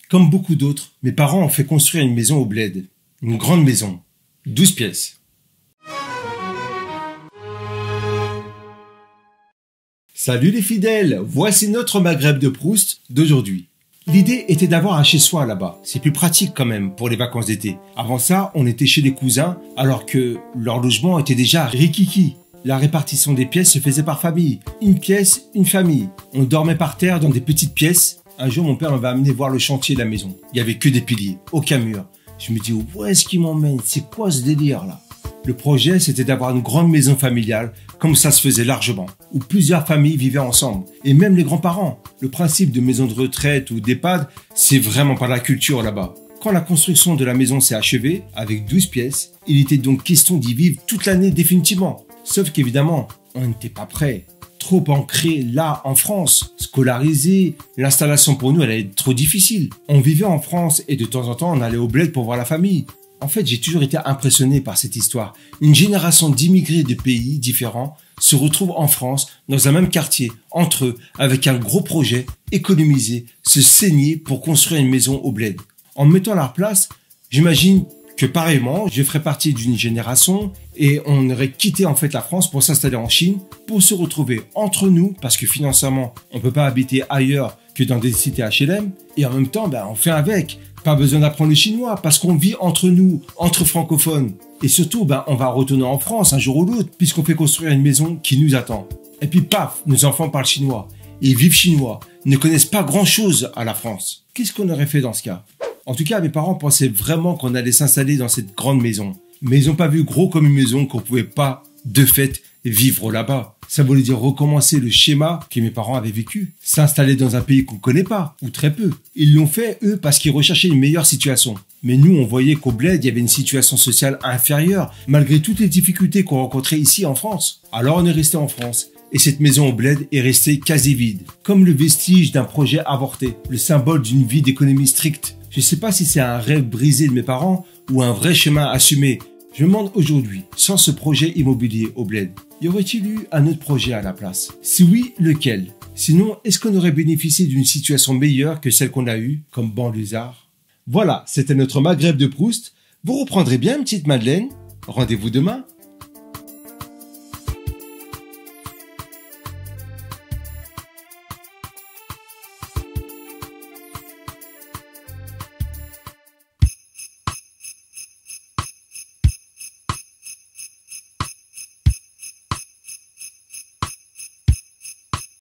Comme beaucoup d'autres, mes parents ont fait construire une maison au bled. Une grande maison. 12 pièces. Salut les fidèles, voici notre Maghreb de Proust d'aujourd'hui. L'idée était d'avoir un chez-soi là-bas. C'est plus pratique quand même pour les vacances d'été. Avant ça, on était chez les cousins alors que leur logement était déjà rikiki. La répartition des pièces se faisait par famille. Une pièce, une famille. On dormait par terre dans des petites pièces. Un jour, mon père m'avait amené voir le chantier de la maison. Il y avait que des piliers, aucun mur. Je me dis, où est-ce qu'il m'emmène? C'est quoi ce délire là? Le projet, c'était d'avoir une grande maison familiale, comme ça se faisait largement, où plusieurs familles vivaient ensemble, et même les grands-parents. Le principe de maison de retraite ou d'EHPAD, c'est vraiment pas la culture là-bas. Quand la construction de la maison s'est achevée, avec 12 pièces, il était donc question d'y vivre toute l'année définitivement. Sauf qu'évidemment, on n'était pas prêt. Trop ancré là en France, scolarisé, l'installation pour nous elle allait être trop difficile. On vivait en France et de temps en temps on allait au bled pour voir la famille. En fait, j'ai toujours été impressionné par cette histoire. Une génération d'immigrés de pays différents se retrouve en France, dans un même quartier, entre eux, avec un gros projet, économiser, se saigner pour construire une maison au bled. En me mettant à leur place, j'imagine que pareillement, je ferais partie d'une génération et on aurait quitté en fait la France pour s'installer en Chine, pour se retrouver entre nous, parce que financièrement, on peut pas habiter ailleurs que dans des cités HLM, et en même temps, on fait avec. Pas besoin d'apprendre le chinois parce qu'on vit entre nous, entre francophones. Et surtout, on va retourner en France un jour ou l'autre puisqu'on fait construire une maison qui nous attend. Et puis paf, nos enfants parlent chinois. Ils vivent chinois, ne connaissent pas grand-chose à la France. Qu'est-ce qu'on aurait fait dans ce cas? En tout cas, mes parents pensaient vraiment qu'on allait s'installer dans cette grande maison. Mais ils n'ont pas vu gros comme une maison qu'on pouvait pas, de fait, vivre là-bas. Ça voulait dire recommencer le schéma que mes parents avaient vécu. S'installer dans un pays qu'on connaît pas, ou très peu. Ils l'ont fait, eux, parce qu'ils recherchaient une meilleure situation. Mais nous, on voyait qu'au bled, il y avait une situation sociale inférieure, malgré toutes les difficultés qu'on rencontrait ici en France. Alors on est resté en France. Et cette maison au bled est restée quasi vide. Comme le vestige d'un projet avorté. Le symbole d'une vie d'économie stricte. Je sais pas si c'est un rêve brisé de mes parents, ou un vrai chemin assumé. Je me demande aujourd'hui, sans ce projet immobilier au bled, y aurait-il eu un autre projet à la place? Si oui, lequel? Sinon, est-ce qu'on aurait bénéficié d'une situation meilleure que celle qu'on a eue comme banlieusard? Voilà, c'était notre Maghreb de Proust. Vous reprendrez bien, petite Madeleine. Rendez-vous demain.